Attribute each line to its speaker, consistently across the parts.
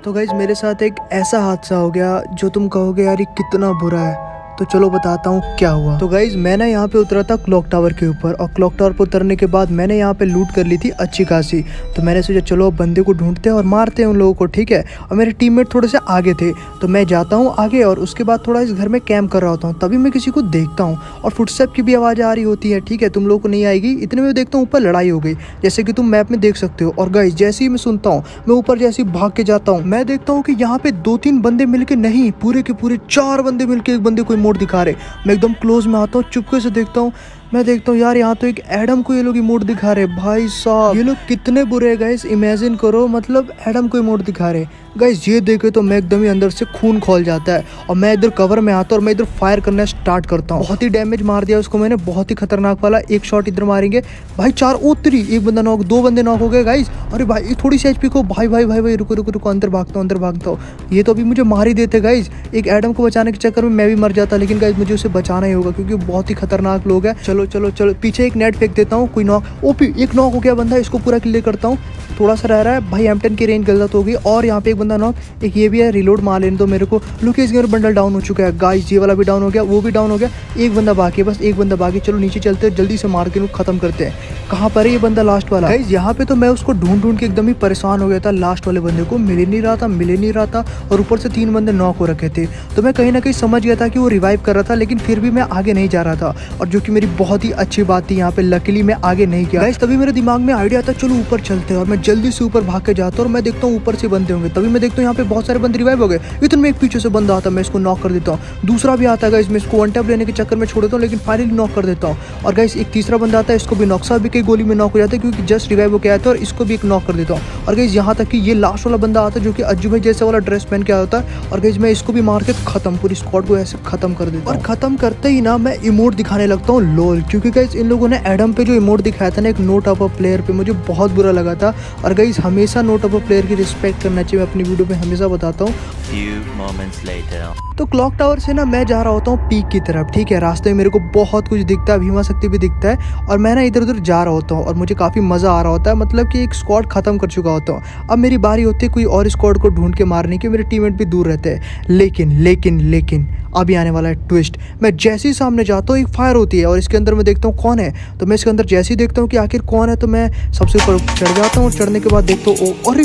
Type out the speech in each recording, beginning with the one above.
Speaker 1: तो गाइज मेरे साथ एक ऐसा हादसा हो गया जो तुम कहोगे यार ये कितना बुरा है। तो चलो बताता हूँ क्या हुआ। तो गाइज मैं ना यहाँ पे उतरा था क्लॉक टावर के ऊपर, और क्लॉक टावर पर उतरने के बाद मैंने यहाँ पे लूट कर ली थी अच्छी खासी। तो मैंने सोचा चलो अब बंदे को ढूंढते हैं और मारते हैं उन लोगों को, ठीक है। और मेरे टीममेट थोड़े से आगे थे, तो मैं जाता हूँ आगे और उसके बाद थोड़ा इस घर में कैंप कर रहा होता हूँ। तभी मैं किसी को देखता हूँ और फुटस्टेप की भी आवाज़ आ रही होती है, ठीक है। तुम लोगों को नहीं आएगी, इतने में देखता हूँ ऊपर लड़ाई हो गई, जैसे कि तुम मैप में देख सकते हो। और गाइज जैसे ही मैं सुनता हूँ, मैं ऊपर जैसे ही भाग के जाता हूँ, मैं देखता हूँ कि यहाँ पे 2-3 बंदे मिलके नहीं, पूरे के पूरे 4 बंदे मिलके एक बंदे को इमोट दिखा रहे। मैं एकदम क्लोज में आता हूँ, चुपके से देखता हूँ, मैं देखता हूँ यार यहाँ तो एक एडम को ये लोग इमोट दिखा रहे। भाई साहब ये लोग कितने बुरे हैं गाइस, इमेजिन करो, मतलब एडम को इमोट दिखा रहे। गाइस ये देखे तो मैं एकदम ही अंदर से खून खोल जाता है, और मैं इधर कवर में आता हूँ और मैं इधर फायर करना स्टार्ट करता हूँ। बहुत ही डैमेज मार दिया उसको मैंने, बहुत ही खतरनाक वाला। एक शॉट इधर मारेंगे भाई, 4 3, एक बंदा नॉक, 2 बंदे नॉक हो गए गाइस। अरे भाई थोड़ी सी एचपी को, भाई भाई भाई भाई रुको रुको रुको, अंदर भागता हूँ। ये तो अभी मुझे मार ही देते गाइस। एक एडम को बचाने के चक्कर में मैं भी मर जाता, लेकिन गाइस मुझे उसे बचाना ही होगा क्योंकि बहुत ही खतरनाक लोग हैं। चलो चलो चलो, पीछे एक नेट फेंक देता हूँ, कोई नॉक, ओपी एक नॉक हो गया बंदा, इसको पूरा क्लियर करता हूँ। थोड़ा सा रह रहा है भाई, M10 की रेंज गलत हो गई, और यहाँ पे एक बंदा नॉक, एक ये भी है। रिलोड मार लेने दो मेरे को। लुक इस गेम बंडल डाउन हो चुका है गाइस, ये वाला भी डाउन हो गया, वो भी डाउन हो गया। एक बंदा बाकी है, बस एक बंदा बाकी। चलो नीचे चलते हैं, जल्दी से मार के खत्म करते हैं। कहाँ पर है ये बंदा लास्ट वाला गाइस? यहाँ पे तो मैं उसको ढूंढ के एकदम ही परेशान हो गया था। लास्ट वाले बंदे को मिल ही नहीं रहा था, और ऊपर से 3 बंदे नॉक हो रखे थे। तो मैं कहीं ना कहीं समझ गया था कि वो रिवाइव कर रहा था, लेकिन फिर भी मैं आगे नहीं जा रहा था, और जो कि मेरी बहुत ही अच्छी बात थी। यहाँ पे लकीली मैं आगे नहीं गया गाइस। तभी मेरे दिमाग में आइडिया था चलो ऊपर चलते हैं, और मैं जल्दी से ऊपर भाग के जाता हूँ और मैं देखता हूँ ऊपर से बंदे होंगे। तभी मैं देखता हूँ यहाँ पे बहुत सारे बंदे रिवाइव हो गए। इतने में एक पीछे से बंदा आता है, मैं इसको नॉक कर देता हूँ। दूसरा भी आता है गाइस, मैं इसको वन टैप लेने के चक्कर में छोड़ देता हूँ, लेकिन फाइनली नॉक कर देता हूँ। और गाइस एक तीसरा बंदा आता है, इसको भी नॉक, सभी की गोली में नॉक हो जाता है क्योंकि जस्ट रिवाइव हो के आया था, और इसको भी एक नॉक कर देता हूँ। और गाइस यहाँ तक कि ये लास्ट वाला बंदा आता है जो कि अज्जू भाई जैसे वाला ड्रेस पहन के आया होता है, और गाइस मैं इसको भी मार के खत्म, पूरी स्क्वाड को ऐसे खत्म कर देता हूँ। और खत्म करते ही ना मैं इमोट दिखाने लगता हूँ लोल, क्योंकि गाइस इन लोगों ने एडम पे जो इमोट दिखाया था ना, एक नो टॉप अप प्लेयर पे, मुझे बहुत बुरा लगा था। और गाइस हमेशा नो टॉप अप प्लेयर की रिस्पेक्ट करना चाहिए, मैं अपनी वीडियो में हमेशा बताता हूँ। तो क्लॉक टावर से ना मैं जा रहा होता हूँ पीक की तरफ, ठीक है। रास्ते में मेरे को बहुत कुछ दिखता है, भीमा शक्ति भी दिखता है, और मैं ना इधर उधर जा रहा होता हूँ और मुझे काफ़ी मज़ा आ रहा होता है। मतलब कि एक स्क्वाड खत्म कर चुका होता हूँ, अब मेरी बारी होती है कोई और स्क्वाड को ढूंढ के मारने की। मेरे टीममेट भी दूर रहते हैं, लेकिन अभी आने वाला है ट्विस्ट। मैं जैसे ही सामने जाता हूँ एक फायर होती है, और इसके अंदर मैं देखता हूँ कौन है। तो मैं इसके अंदर जैसे ही देखता हूँ कि आखिर कौन है, तो मैं सबसे ऊपर चढ़ जाता हूँ। चढ़ने के बाद देखता हूँ अरे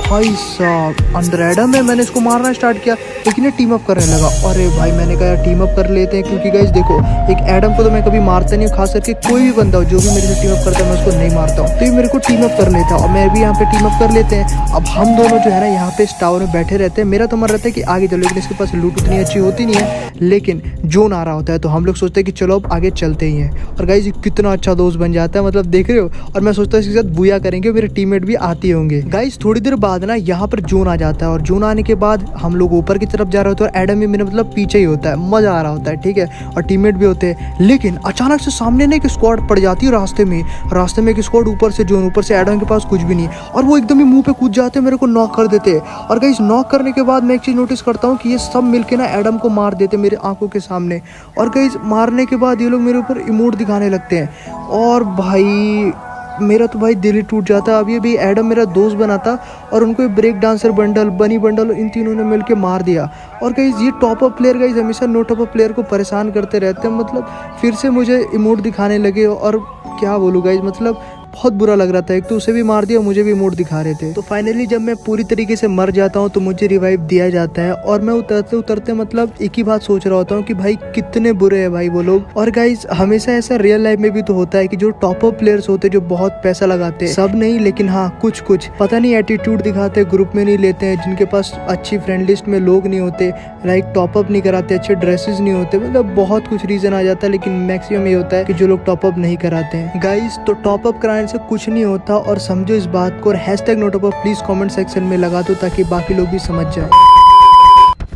Speaker 1: भाई साहब अंदर एडम है। मैंने इसको मारना स्टार्ट किया, लेकिन ये टीम अप करने लगा। अरे भाई मैंने कहा यार टीम अप कर लेते हैं, क्योंकि गाइस देखो एक एडम को तो मैं कभी मारता नहीं हूँ, खास करके कोई भी बंदा हो जो भी मेरे से टीम अप करता है मैं उसको नहीं मारता हूँ। तो ये मेरे को टीम अप कर लेता है, और मैं भी यहाँ पे टीम अप कर लेते हैं। अब हम दोनों जो है ना यहाँ पे इस टावर में बैठे रहते हैं। मेरा तो मन रहता है कि आगे चलो, लेकिन इसके पास लूट उतनी अच्छी होती नहीं है, लेकिन जोन आ रहा होता है, तो हम लोग सोचते हैं कि चलो अब आगे चलते ही हैं। और गाइस कितना अच्छा दोस्त बन जाता है, मतलब देख रहे हो। और मैं सोचता हूँ इसके साथ बुया करेंगे, मेरे टीममेट भी आते होंगे। गाइस थोड़ी देर बाद ना यहाँ पर जोन आ जाता है, और जोन आने के बाद हम लोग ऊपर की तरफ जा रहे होते हैं, और एडम भी मेरे मतलब पीछे ही होता है। मजा आ रहा होता है, ठीक है, और टीममेट भी होते हैं। लेकिन अचानक से सामने ना एक स्क्वाड पड़ जाती है रास्ते में एक स्क्वाड, ऊपर से जोन, ऊपर से एडम के पास कुछ भी नहीं, और वो एकदम ही मुंह पे कूद जाते हैं, मेरे को नॉक कर देते हैं। और गाइस नॉक करने के बाद मैं एक चीज नोटिस करता हूँ कि ये सब मिलके ना एडम को मार देते मेरे आंखों के सामने। और गाइस मारने के बाद ये लोग मेरे ऊपर इमोट दिखाने लगते हैं, और भाई मेरा तो भाई दिल ही टूट जाता। अभी अभी एडम मेरा दोस्त बना था, और उनको break dancer bundle, bunny bundle, इन तीनों ने मिलके मार दिया। और गाइस ये टॉप अप प्लेयर गाइस हमेशा नो टॉप अप प्लेयर को परेशान करते रहते हैं, मतलब फिर से मुझे इमोट दिखाने लगे, और क्या बोलूँ गाइस, मतलब बहुत बुरा लग रहा था। एक तो उसे भी मार दिया, मुझे भी इमोट दिखा रहे थे। तो फाइनली जब मैं पूरी तरीके से मर जाता हूँ तो मुझे रिवाइव दिया जाता है, और मैं उतरते मतलब एक ही बात सोच रहा होता हूँ कि भाई कितने बुरे हैं भाई वो लोग। और गाइस हमेशा ऐसा रियल लाइफ में भी तो होता है कि जो टॉप अप प्लेयर्स होते हैं, जो बहुत पैसा लगाते हैं, सब नहीं लेकिन हाँ कुछ पता नहीं एटीट्यूड दिखाते, ग्रुप में नहीं लेते हैं, जिनके पास अच्छी फ्रेंड लिस्ट में लोग नहीं होते, लाइक टॉप अप नहीं कराते, अच्छे ड्रेसेस नहीं होते, मतलब बहुत कुछ रीजन आ जाता है। लेकिन मैक्सिमम ये होता है कि जो लोग टॉप अप नहीं कराते हैं गाइस। तो टॉप अप कराने से कुछ नहीं होता, और समझो इस बात को, और hashtag no top up please comment section में लगा दो ताकि बाकी लोग भी समझ जाए।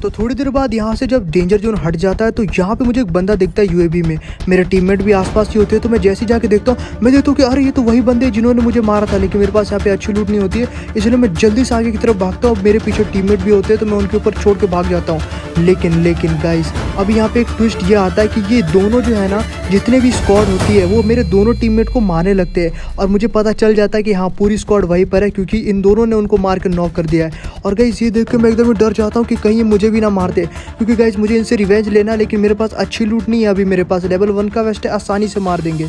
Speaker 1: तो थोड़ी देर बाद यहाँ से जब डेंजर जोन हट जाता है, तो यहाँ पे मुझे एक बंदा दिखता है यूएवी में। मेरे टीममेट भी आसपास ही होते हैं, तो मैं जैसे ही जाके देखता हूँ, मैं देखता हूँ कि अरे ये तो वही बंदे जिन्होंने मुझे मारा था, लेकिन मेरे पास यहाँ पे अच्छी लूट नहीं होती है, इसलिए मैं जल्दी से आगे की तरफ भागता हूँ। मेरे पीछे टीममेट भी होते हैं, तो मैं उनके ऊपर छोड़ के भाग जाता हूँ। लेकिन गाइस अब यहाँ पे एक ट्विस्ट ये आता है कि ये दोनों जो है ना, जितने भी स्क्वाड होती है वो मेरे दोनों टीममेट को मारने लगते हैं और मुझे पता चल जाता है कि हाँ पूरी स्क्वाड वहीं पर है क्योंकि इन दोनों ने उनको मार कर नॉक कर दिया है। और गाइस ये देख के मैं एकदम डर जाता हूँ कि कहीं ये मुझे भी ना मार दे, क्योंकि गाइस मुझे इनसे रिवेंज लेना है, लेकिन मेरे पास अच्छी लूट नहीं है अभी। मेरे पास लेवल 1 का वेस्ट है, आसानी से मार देंगे।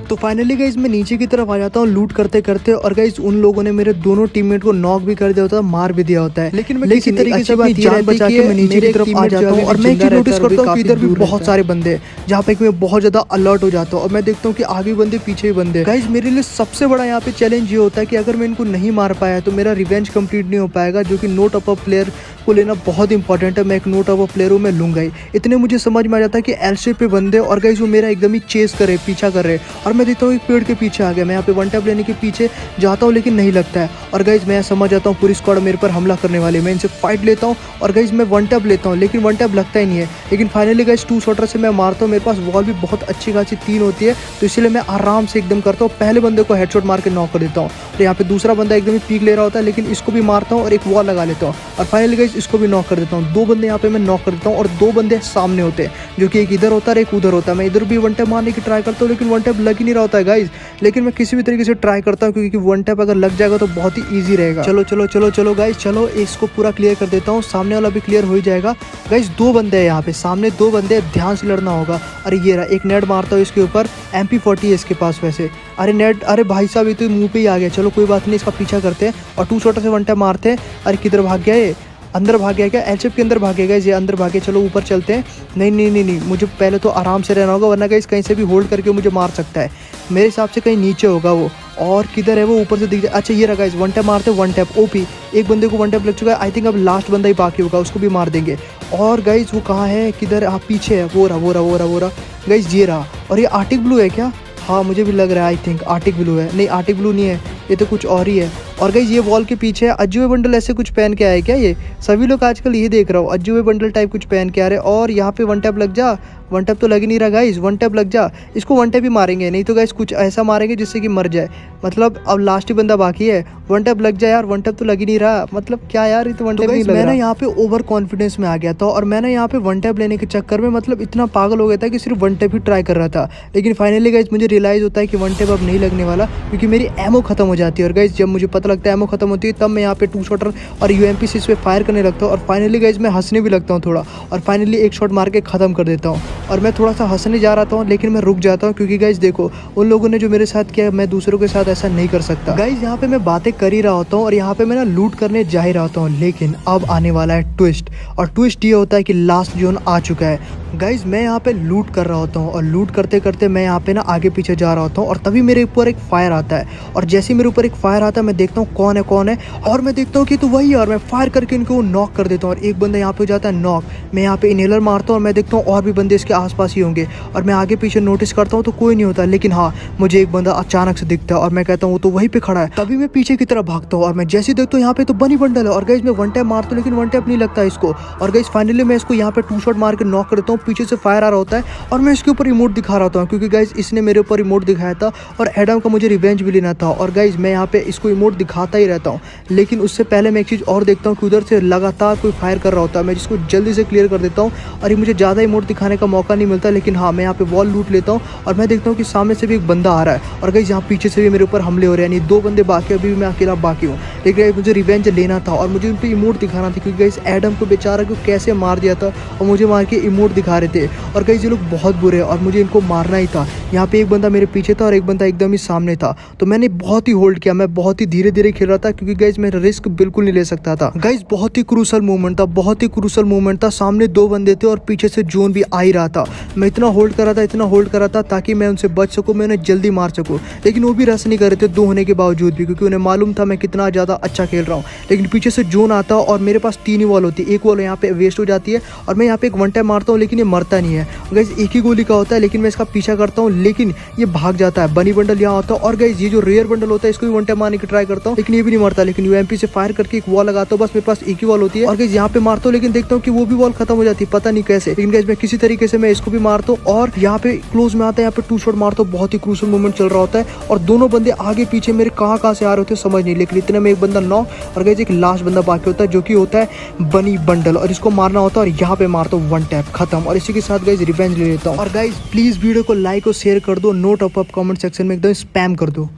Speaker 1: तो फाइनली गाइस मैं नीचे की तरफ आ जाता हूँ लूट करते करते, और गाइस उन लोगों ने मेरे दोनों टीममेट को नॉक भी कर दिया होता है, मार भी दिया होता है। लेकिन मैं किसी तरीके से अपनी जान बचा के मैं नीचे की तरफ आ जाता हूँ और मैं नोटिस करता हूँ कि इधर भी बहुत सारे बंदे हैं, जहाँ पे मैं बहुत ज्यादा अलर्ट हो जाता हूँ और मैं देखता हूँ कि आगे बंदे पीछे भी बंदे। गाइस मेरे लिए सबसे बड़ा यहाँ पे चैलेंज ये होता है कि अगर मैं इनको नहीं मार पाया तो मेरा रिवेंज कंप्लीट नहीं हो पाएगा, जो कि नो टॉप अप प्लेयर को लेना बहुत इंपॉर्टेंट है। मैं एक नो टॉप अप प्लेयर हूँ, मैं लूंगा ही। इतने मुझे समझ में आ जाता है कि एल शेप पे बंदे, और गाइस वो मेरा एकदम ही चेस करे, पीछा कर रहे, और मैं देखता हूँ एक पेड़ के पीछे आ गया। मैं यहाँ पे वन टैप लेने के पीछे जाता हूँ लेकिन नहीं लगता है, और गाइस मैं समझ जाता हूँ पूरी स्क्वाड मेरे पर हमला करने वाली। मैं इनसे फाइट लेता हूँ और गाइस मैं वन टैप लेता हूँ, लेकिन वन टैप लगता ही नहीं है। लेकिन फाइनली गाइस 2 शॉटर से मैं मारता हूँ। मेरे पास वॉल भी बहुत अच्छी खासी 3 होती है, तो इसलिए मैं आराम से एकदम करता हूँ, पहले बंदे को हेडशॉट मार के नॉक कर देता हूँ। तो यहाँ पे दूसरा बंदा एकदम ही पीक ले रहा होता है, लेकिन इसको भी मारता हूँ और एक वॉल लगा लेता हूँ, और फाइनली गाइस इसको भी नॉक कर देता हूँ। 2 बंदे यहाँ पे मैं नॉक कर देता हूँ और 2 बंदे सामने होते हैं, जो कि एक इधर होता है एक उधर होता है। मैं इधर भी वन टैप मारने की ट्राई करता हूँ, लेकिन वन टैप लग ही नहीं रहा होता है गाइस। लेकिन मैं किसी भी तरीके से ट्राई करता हूँ, क्योंकि वन टैप अगर लग जाएगा तो बहुत ही ईजी रहेगा। चलो चलो चलो चलो गाइस, चलो इसको पूरा क्लियर कर देता हूँ, सामने वाला भी क्लियर हो ही जाएगा। गाइस 2 बंदे हैं यहाँ पे, सामने 2 बंदे, ध्यान से लड़ना होगा। अरे ये रहा, एक नेट मारता हूँ इसके ऊपर, MP40 है इसके पास वैसे। अरे नेट, अरे भाई साहब ये तो मुंह पे ही आ गया। चलो कोई बात नहीं, इसका पीछा करते हैं और 2 शॉटर से वन टैप मारते हैं। अरे किधर भाग गया ये? अंदर भाग गया क्या? एलचेप के अंदर भागेगा ये, अंदर भागे। चलो ऊपर चलते हैं। नहीं नहीं नहीं नहीं, मुझे पहले तो आराम से रहना होगा, वरना गाइस कहीं से भी होल्ड करके मुझे मार सकता है। मेरे हिसाब से कहीं नीचे होगा वो, और किधर है वो? ऊपर से दिख जाए। अच्छा ये रहा गाइस, वन टैप मारते, वन टैप ओपी। एक बंदे को वन टैप लग चुका है, आई थिंक अब लास्ट बंदा ही बाकी होगा, उसको भी मार देंगे। और गाइस वो कहाँ है, किधर? हाँ पीछे है, वो रहा गाइस, ये रहा। और ये आर्टिक ब्लू है क्या? हाँ मुझे भी लग रहा है, आई थिंक आर्टिक ब्लू है। नहीं आर्टिक ब्लू नहीं है, ये तो कुछ और ही है। और गाइस ये वॉल के पीछे है। अजूबे बंडल ऐसे कुछ पहन के आए क्या? ये सभी लोग आजकल ये देख रहा हूँ, अजूबे बंडल टाइप कुछ पहन के आ रहे। और यहाँ पे वन टैप लग जा, वन टैप तो लग ही नहीं रहा गाइस, वन टैप लग जा। इसको वन टैप ही मारेंगे, नहीं तो गाइस कुछ ऐसा मारेंगे जिससे कि मर जाए। मतलब अब लास्ट ही बंदा बाकी है, वन टैप लग जाए यार। वन टैप तो लग ही नहीं रहा, मतलब क्या यार, ये तो वन टैप नहीं लग रहा। मैं यहाँ पे ओवर कॉन्फिडेंस में आ गया था, और मैंने यहाँ पे वन टैप लेने के चक्कर में मतलब इतना पागल हो गया था कि सिर्फ वन टैप ही ट्राई कर रहा था। लेकिन फाइनली गाइस मुझे रियलाइज होता है कि वन टैप अब नहीं लगने वाला, क्योंकि मेरी एमो खत्म हो जाती है। और गाइस जब मुझे पता लगता है एमो खत्म होती है, तब मैं यहाँ पे 2 शॉटर और UMP से इस पे फायर करने लगता हूँ। और फाइनली गाइस मैं हंसने भी लगता हूँ थोड़ा, और फाइनली एक शॉट मार के खत्म कर देता हूँ। और मैं थोड़ा सा हंसने जा रहा था, लेकिन मैं रुक जाता हूँ, क्योंकि गाइस देखो उन लोगों ने जो मेरे साथ किया, मैं दूसरों के साथ ऐसा नहीं कर सकता। गाइस यहाँ पे मैं बातें कर ही रहा होता हूँ और यहाँ पे मैं ना लूट करने जा ही रहा होता हूँ, लेकिन अब आने वाला है ट्विस्ट। और ट्विस्ट ये होता है कि लास्ट जोन आ चुका है। गाइज मैं यहाँ पे लूट कर रहा होता हूँ, और लूट करते करते मैं यहाँ पे ना आगे पीछे जा रहा होता हूँ, और तभी मेरे ऊपर एक फायर आता है। और जैसे ही मेरे ऊपर एक फायर आता है, मैं देखता हूँ कौन है, और मैं देखता हूँ कि तो वही है, और मैं फायर करके इनको नॉक कर देता हूँ। और एक बंदा यहाँ पे हो जाता है नॉक। मैं यहाँ पे इनहेलर मारता हूँ, और मैं देखता हूँ और भी बंदे इसके आसपास ही होंगे, और मैं आगे पीछे नोटिस करता हूँ तो कोई नहीं होता। लेकिन हाँ मुझे एक बंदा अचानक से दिखता है, और मैं कहता हूँ वो तो वहीं पे खड़ा है। तभी मैं पीछे की तरफ भागता हूँ, और मैं जैसे देखता हूँ यहाँ पे तो बनी बंडल है। और गाइज मैं वन टैप मारता हूँ, लेकिन वन टैप नहीं लगता इसको। और गाइज फाइनली मैं इसको यहाँ पे 2 शॉट मार के नॉक करता हूँ। पीछे से फायर आ रहा होता है, और मैं इसके ऊपर इमोट दिखा रहा था, क्योंकि गाइज इसने मेरे ऊपर इमोट दिखाया था, और एडम का मुझे रिवेंज भी लेना था। और गाइज मैं यहाँ पे इसको इमोट दिखाता ही रहता हूँ, लेकिन उससे पहले मैं एक चीज़ और देखता हूँ कि उधर से लगातार कोई फायर कर रहा होता है, मैं जिसको जल्दी से क्लियर कर देता हूँ, और ये मुझे ज़्यादा इमोट दिखाने का मौका नहीं मिलता। लेकिन हाँ मैं यहाँ पे वॉल लूट लेता हूँ, और मैं देखता हूँ कि सामने से भी एक बंदा आ रहा है, और गाइज यहाँ पीछे से भी मेरे ऊपर हमले हो रहे हैं। यानी 2 बंदे बाकी, अभी भी मैं अकेला बाकी हूँ। लेकिन मुझे रिवेंज लेना था, और मुझे उन पर इमोट दिखाना था, क्योंकि गाइज एडम को बेचारा को कैसे मार दिया था, और मुझे मार के इमोट दिखा रहे थे। और गाइज ये लोग बहुत बुरे हैं, और मुझे इनको मारना ही था। यहाँ पे एक बंदा मेरे पीछे था, और एक बंदा एकदम ही सामने था। तो मैंने बहुत ही होल्ड किया, मैं बहुत ही धीरे धीरे खेल रहा था, क्योंकि गाइज मैं रिस्क बिल्कुल नहीं ले सकता था। गाइज बहुत ही क्रूशल मूवमेंट था, बहुत ही क्रूशल मूवमेंट था। सामने 2 बंदे थे, और पीछे से जोन भी आ ही रहा था। मैं इतना होल्ड कर रहा था ताकि मैं उनसे बच सकूँ, मैं उन्हें जल्दी मार सकूँ। लेकिन वो भी रस नहीं कर रहे थे 2 होने के बावजूद भी, क्योंकि उन्हें मालूम था मैं कितना ज़्यादा अच्छा खेल रहा हूँ। लेकिन पीछे से जोन आता, और मेरे पास 3 ही वॉल होती है। एक वॉल यहाँ पे वेस्ट हो जाती है, और मैं यहाँ पे एक वन टैप मारता हूँ, लेकिन ये मरता नहीं है। गाइस एक ही गोली का होता है, लेकिन मैं इसका पीछा करता हूँ, लेकिन ये भाग जाता है। बनी बंडल यहाँ होता है, और गाइस ये जो रेयर बंडल होता है इसको भी वन टैप मारने की ट्राई करता हूँ, लेकिन ये भी नहीं मरता। लेकिन यूएमपी से फायर करके एक वॉल लगाता हूँ, बस मेरे पास एक ही वॉल होती है। और गाइस यहाँ पे मारता हूँ, लेकिन देखता हूँ कि वो भी वॉल खत्म हो जाती है, पता नहीं कैसे। लेकिन गाइस मैं किसी तरीके से मैं इसको भी मारता हूँ, और यहाँ पे क्लोज में आता है, यहाँ पे 2 शॉट मारता हूँ। बहुत ही क्रूशल मोमेंट चल रहा होता है, और दोनों बंदे आगे पीछे मेरे कहाँ से आ रहे होते हैं समझ नहीं। लेकिन इतने में एक बंदा नॉक, और गाइस एक लास्ट बंदा बाकी होता है जो कि होता है बनी बंडल, और इसको मारना होता है। और यहाँ पे मारता हूँ वन टैप, खत्म। और इसी के साथ गाइस रिवेंज ले लेता हूँ। और गाइस प्लीज वीडियो को लाइक और शेयर कर दो, नोट अप कमेंट सेक्शन में एकदम स्पैम कर दो।